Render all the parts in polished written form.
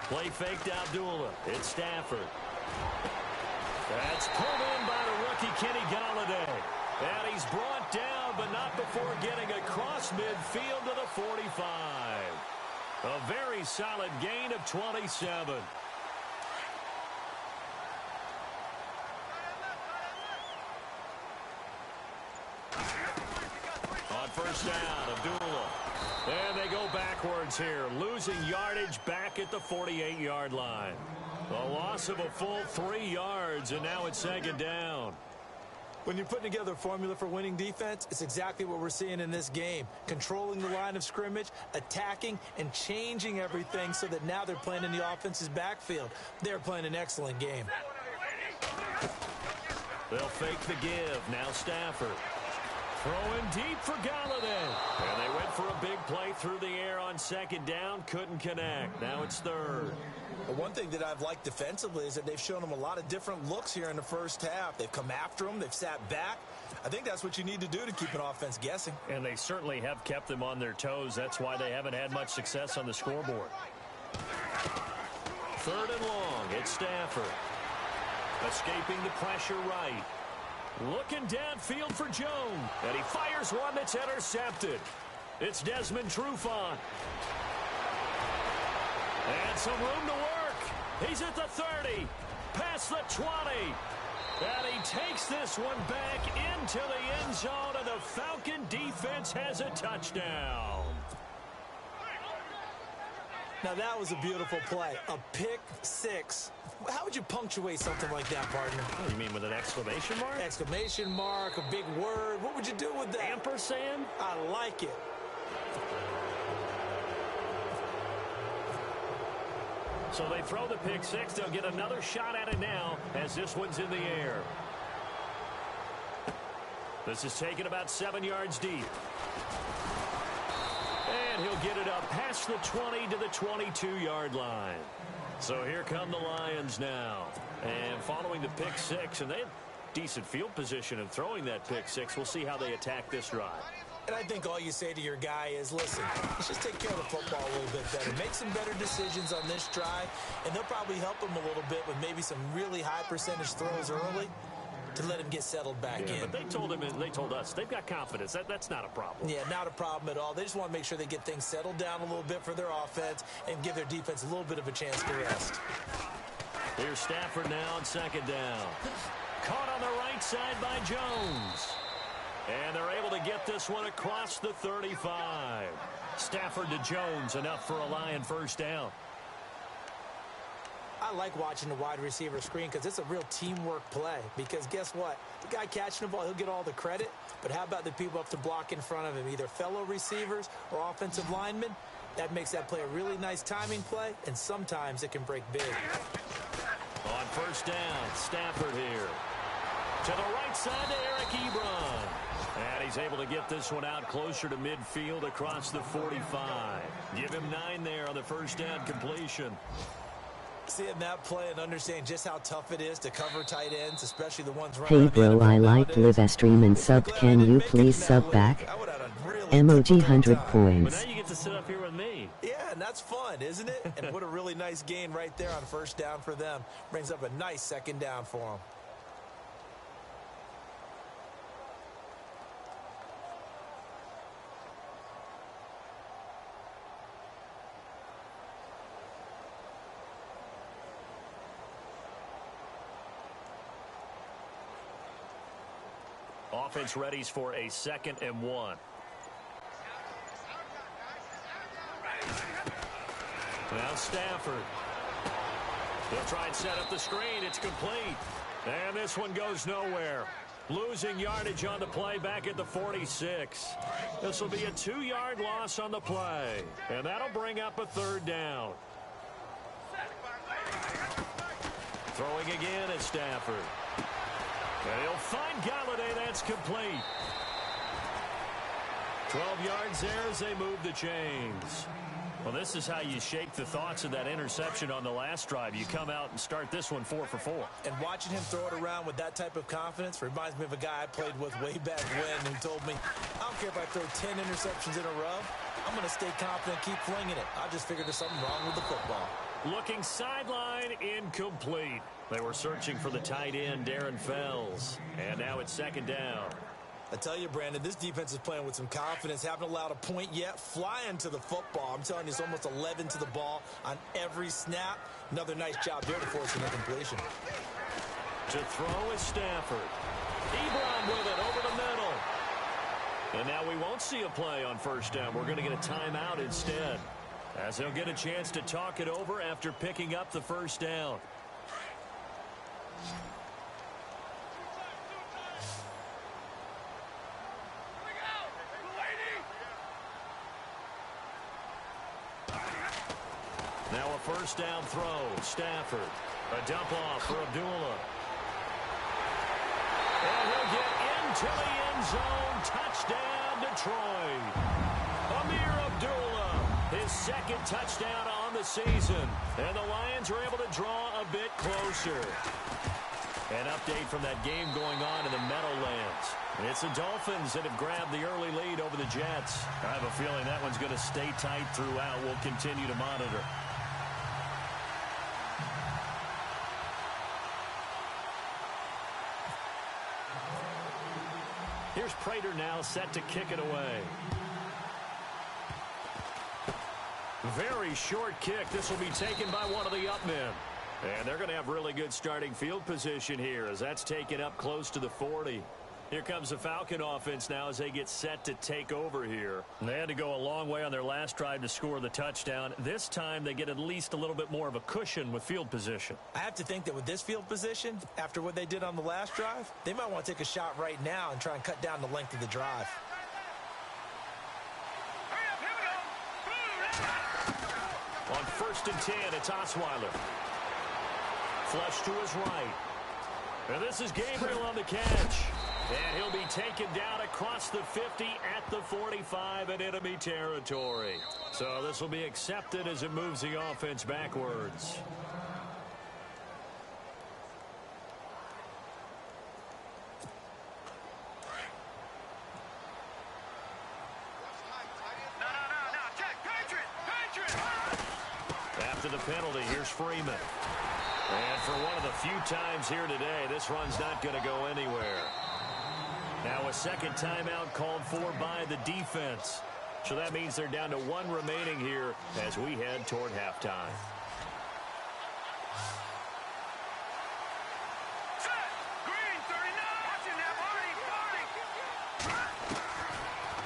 Play faked Abdullah. It's Stafford. That's pulled in by the rookie Kenny Galladay. And he's brought down, but not before getting across midfield to the 45. A very solid gain of 27. On first down, Abdullah. And they go backwards here, losing yardage back at the 48-yard line. A loss of a full 3 yards, and now it's second down. When you're putting together a formula for winning defense, it's exactly what we're seeing in this game. Controlling the line of scrimmage, attacking, and changing everything so that now they're playing in the offense's backfield. They're playing an excellent game. They'll fake the give. Now Stafford. Throwing deep for Galladay. And they went for a big play through the air on second down. Couldn't connect. Now it's third. But one thing that I've liked defensively is that they've shown them a lot of different looks here in the first half. They've come after them. They've sat back. I think that's what you need to do to keep an offense guessing. And they certainly have kept them on their toes. That's why they haven't had much success on the scoreboard. Third and long. It's Stafford. Escaping the pressure right. Looking downfield for Jones. And he fires one that's intercepted. It's Desmond Trufant. And some room to work. He's at the 30. Past the 20. And he takes this one back into the end zone. And the Falcon defense has a touchdown. Now that was a beautiful play. A pick six. How would you punctuate something like that, partner? Oh, you mean with an exclamation mark? Exclamation mark, a big word. What would you do with that? Ampersand? I like it. So they throw the pick six. They'll get another shot at it now as this one's in the air. This is taken about 7 yards deep. And he'll get it up past the 20 to the 22-yard line. So here come the Lions now. And following the pick six, and they have decent field position in throwing that pick six. We'll see how they attack this drive. And I think all you say to your guy is, listen, let's just take care of the football a little bit better. Make some better decisions on this drive, and they'll probably help him a little bit with maybe some really high percentage throws early to let him get settled back in. But they told him, and they told us, they've got confidence. That's not a problem. Yeah, not a problem at all. They just want to make sure they get things settled down a little bit for their offense and give their defense a little bit of a chance to rest. Here's Stafford now on second down. Caught on the right side by Jones. And they're able to get this one across the 35. Stafford to Jones, enough for a Lion first down. I like watching the wide receiver screen because it's a real teamwork play. Because guess what? The guy catching the ball, he'll get all the credit. But how about the people up to block in front of him, either fellow receivers or offensive linemen? That makes that play a really nice timing play, and sometimes it can break big. On first down, Stafford here. To the right side to Eric Ebron. And he's able to get this one out closer to midfield across the 45. Give him 9 there on the first down completion. Seeing that play and understanding just how tough it is to cover tight ends, especially the ones running. Hey bro, I like live a stream and sub. Can you please sub back? Emoji 100 points. But now you get to sit up here with me. Yeah, and that's fun, isn't it? And what a really nice gain right there on first down for them. Brings up a nice second down for them. Offense readies for a 2nd and 1. Now Stafford. They'll try and set up the screen. It's complete. And this one goes nowhere. Losing yardage on the play back at the 46. This will be a 2-yard loss on the play. And that'll bring up a 3rd down. Throwing again at Stafford. And he'll find Galladay. That's complete. 12 yards there as they move the chains. Well, this is how you shake the thoughts of that interception on the last drive. You come out and start this one 4 for 4. And watching him throw it around with that type of confidence reminds me of a guy I played with way back when who told me, I don't care if I throw 10 interceptions in a row. I'm going to stay confident, keep flinging it. I just figured there's something wrong with the football. Looking sideline, incomplete. They were searching for the tight end, Darren Fells. And now it's second down. I tell you, Brandon, this defense is playing with some confidence. Haven't allowed a point yet. Flying to the football. I'm telling you, it's almost 11 to the ball on every snap. Another nice job there to force an incompletion. To throw is Stafford. Ebron with it over the middle. And now we won't see a play on first down. We're going to get a timeout instead, as they'll get a chance to talk it over after picking up the first down. Now a first down throw. Stafford. A dump off for Abdullah. And he'll get into the end zone. Touchdown, Detroit. Amir Abdullah, his second touchdown on the season. And the Lions are able to draw a bit closer. An update from that game going on in the Meadowlands. It's the Dolphins that have grabbed the early lead over the Jets. I have a feeling that one's going to stay tight throughout. We'll continue to monitor. Here's Prater now set to kick it away. Very short kick. This will be taken by one of the up men. And they're going to have really good starting field position here as that's taken up close to the 40. Here comes the Falcon offense now as they get set to take over here. And they had to go a long way on their last drive to score the touchdown. This time they get at least a little bit more of a cushion with field position. I have to think that with this field position, after what they did on the last drive, they might want to take a shot right now and try and cut down the length of the drive. On 1st and 10, it's Osweiler. Flush to his right. And this is Gabriel on the catch. And he'll be taken down across the 50 at the 45 in enemy territory. So this will be accepted as it moves the offense backwards. After the penalty, here's Freeman. And for one of the few times here today, this run's not going to go anywhere. Now a second timeout called for by the defense. So that means they're down to one remaining here as we head toward halftime.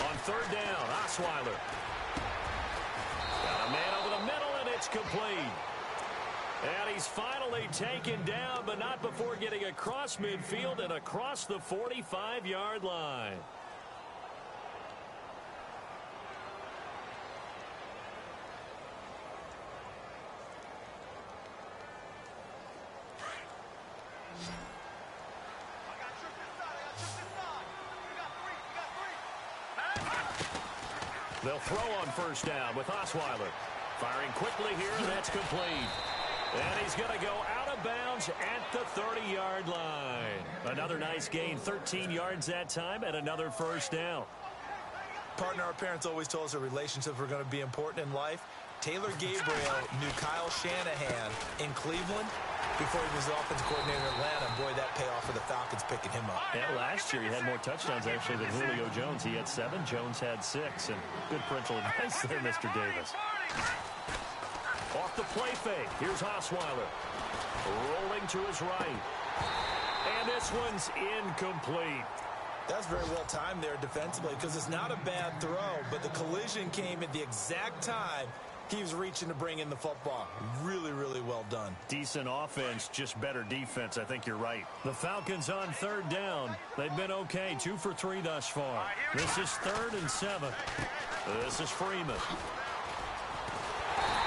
On 3rd down, Osweiler. Got a man over the middle, and it's complete. And he's finally taken down, but not before getting across midfield and across the 45-yard line. They'll throw on 1st down with Osweiler. Firing quickly here, and that's complete. And he's going to go out of bounds at the 30-yard line. Another nice gain, 13 yards that time, and another 1st down. Partner, our parents always told us that relationships were going to be important in life. Taylor Gabriel knew Kyle Shanahan in Cleveland before he was the offensive coordinator in Atlanta. Boy, that payoff for the Falcons picking him up. Yeah, last year he had more touchdowns, actually, than Julio Jones. He had 7. Jones had 6. And good parental advice there, Mr. Davis. Off the play fake. Here's Osweiler. Rolling to his right. And this one's incomplete. That's very well timed there defensively because it's not a bad throw, but the collision came at the exact time he was reaching to bring in the football. Really, really well done. Decent offense, just better defense. I think you're right. The Falcons on 3rd down. They've been okay. 2 for 3 thus far. This is 3rd and 7. This is Freeman.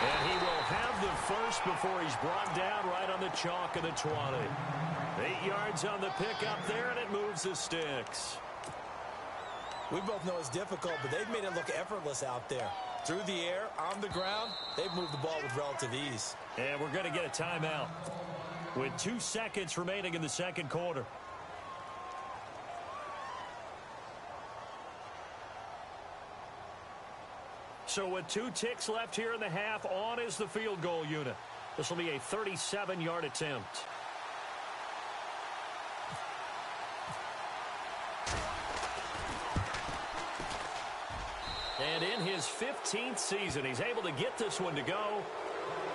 And he will have the first before he's brought down right on the chalk of the 20. 8 yards on the pickup there, and it moves the sticks. We both know it's difficult, but they've made it look effortless out there. Through the air, on the ground, they've moved the ball with relative ease. And we're going to get a timeout with 2 seconds remaining in the second quarter. So with 2 ticks left here in the half, on is the field goal unit. This will be a 37-yard attempt. And in his 15th season, he's able to get this one to go.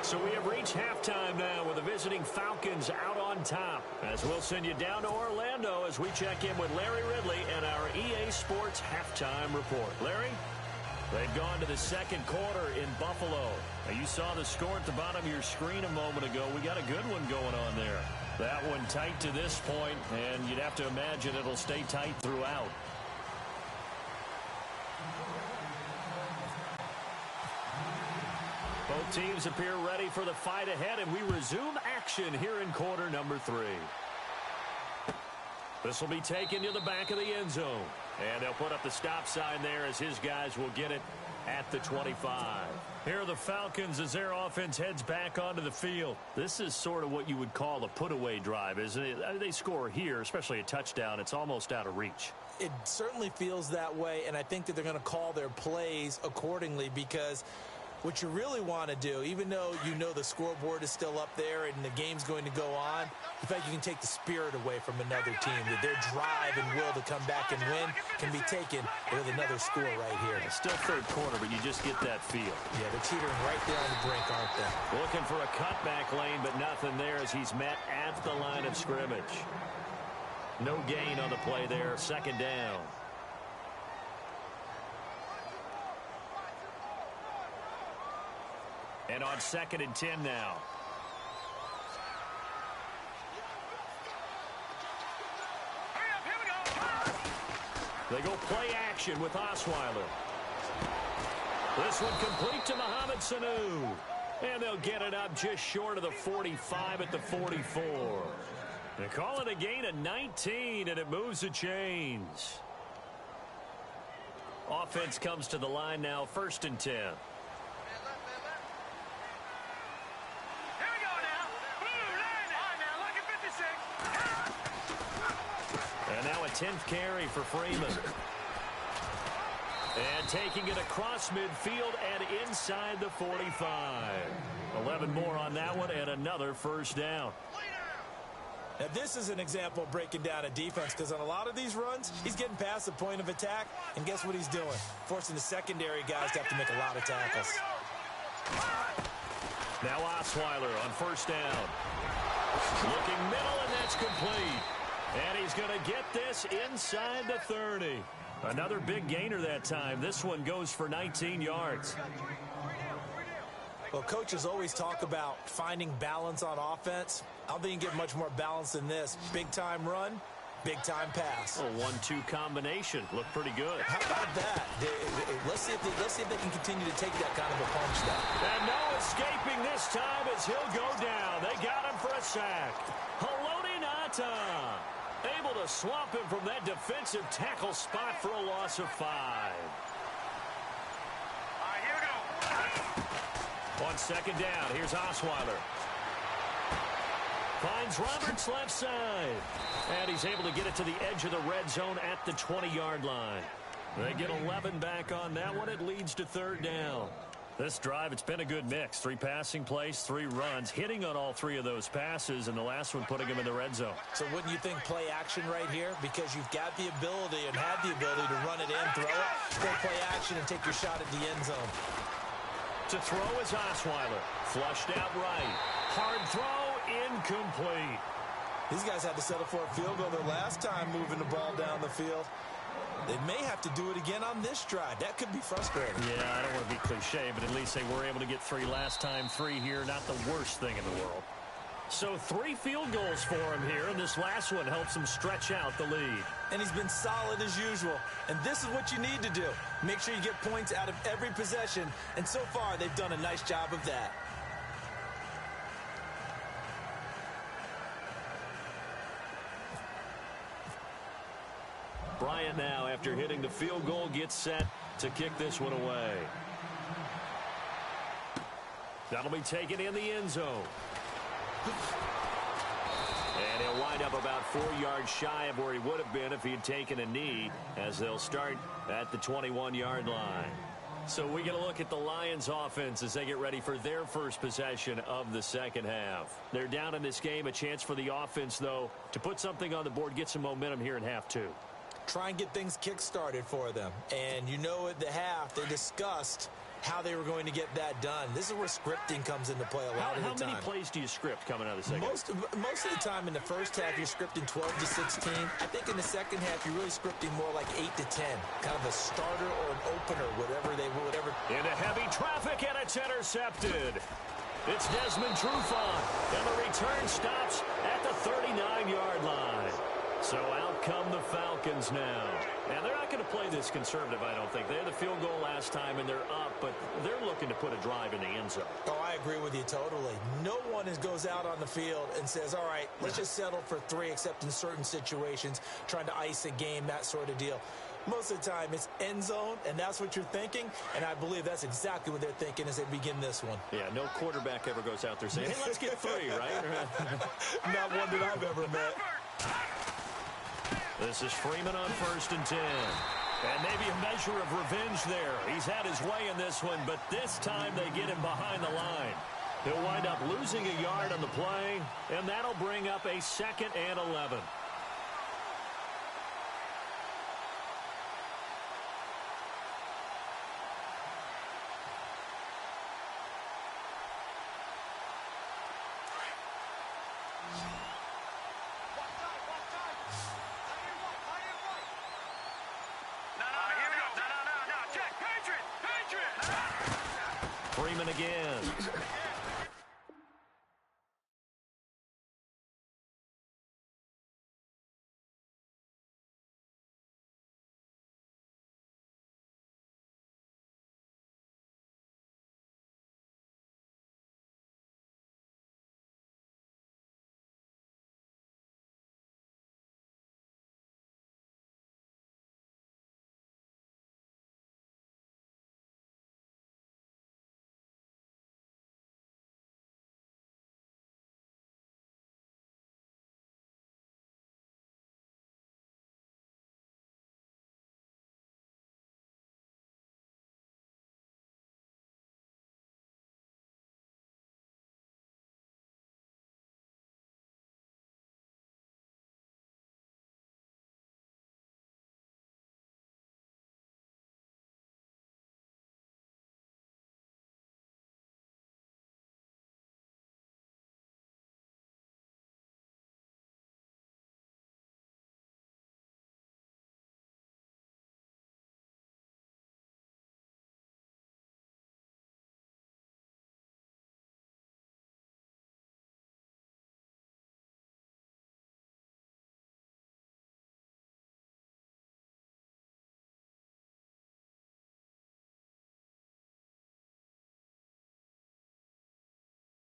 So we have reached halftime now with the visiting Falcons out on top. As we'll send you down to Orlando as we check in with Larry Ridley and our EA Sports halftime report. Larry? They've gone to the second quarter in Buffalo. Now, you saw the score at the bottom of your screen a moment ago. We got a good one going on there. That one tight to this point, and you'd have to imagine it'll stay tight throughout. Both teams appear ready for the fight ahead, and we resume action here in quarter number 3. This will be taken to the back of the end zone. And they'll put up the stop sign there as his guys will get it at the 25. Here are the Falcons as their offense heads back onto the field. This is sort of what you would call a put-away drive, isn't it? They score here, especially a touchdown. It's almost out of reach. It certainly feels that way, and I think that they're going to call their plays accordingly because what you really want to do, even though you know the scoreboard is still up there and the game's going to go on, in fact, you can take the spirit away from another team. That their drive and will to come back and win can be taken with another score right here. It's still third quarter, but you just get that feel. Yeah, they're teetering right there on the brink, aren't they? Looking for a cutback lane, but nothing there as he's met at the line of scrimmage. No gain on the play there. Second down. And on 2nd and 10 now. They go play action with Osweiler. This one complete to Mohamed Sanu. And they'll get it up just short of the 45 at the 44. They call it a gain of 19, and it moves the chains. Offense comes to the line now, 1st and 10. And now a 10th carry for Freeman. And taking it across midfield and inside the 45. 11 more on that one and another first down. Now, this is an example of breaking down a defense because on a lot of these runs, he's getting past the point of attack, and guess what he's doing? Forcing the secondary guys to have to make a lot of tackles. Now Osweiler on 1st down. Looking middle, and that's complete. And he's going to get this inside the 30. Another big gainer that time. This one goes for 19 yards. Well, coaches always talk about finding balance on offense. I don't think you can get much more balance than this. Big-time run, big-time pass. A 1-2 combination. Looked pretty good. How about that? Let's see if they can continue to take that kind of a punch now. And no escaping this time as he'll go down. They got him for a sack. Haloti Ngata able to swamp him from that defensive tackle spot for a loss of 5. On 2nd down, here's Osweiler. Finds Roberts left side. And he's able to get it to the edge of the red zone at the 20-yard line. They get 11 back on that one. It leads to 3rd down. This drive, it's been a good mix. 3 passing plays, 3 runs, hitting on all 3 of those passes, and the last one putting him in the red zone. So wouldn't you think play action right here? Because you've got the ability and have the ability to run it in, throw it, go play action, and take your shot at the end zone. To throw is Osweiler. Flushed out right. Hard throw, incomplete. These guys had to settle for a field goal their last time moving the ball down the field. They may have to do it again on this drive. That could be frustrating. Yeah, I don't want to be cliche, but at least they were able to get 3 last time. 3 here, not the worst thing in the world. So 3 field goals for him here, and this last one helps him stretch out the lead. And he's been solid as usual. And this is what you need to do. Make sure you get points out of every possession. And so far, they've done a nice job of that. Bryant now, after hitting the field goal, gets set to kick this one away. That'll be taken in the end zone. And he'll wind up about 4 yards shy of where he would have been if he had taken a knee, as they'll start at the 21-yard line. So we get a look at the Lions offense as they get ready for their first possession of the second half. They're down in this game. A chance for the offense, though, to put something on the board, get some momentum here in half two. Try and get things kick-started for them. And you know at the half, they discussed how they were going to get that done. This is where scripting comes into play a lot of the time. How many plays do you script coming out of the second half? Most of the time in the first half, you're scripting 12 to 16. I think in the second half, you're really scripting more like 8 to 10. Kind of a starter or an opener, whatever. Into heavy traffic, and it's intercepted. It's Desmond Trufant, and the return stops at the 39-yard line. So out come the Falcons now. And they're not going to play this conservative, I don't think. They had the field goal last time, and they're up, but they're looking to put a drive in the end zone. Oh, I agree with you totally. No one goes out on the field and says, all right, let's just settle for 3, except in certain situations, trying to ice a game, that sort of deal. Most of the time, it's end zone, and that's what you're thinking, and I believe that's exactly what they're thinking as they begin this one. Yeah, no quarterback ever goes out there saying, hey, let's get 3, right? Not one that I've ever met. This is Freeman on 1st and 10. And maybe a measure of revenge there. He's had his way in this one, but this time they get him behind the line. He'll wind up losing a yard on the play, and that'll bring up a 2nd and 11. Freeman again.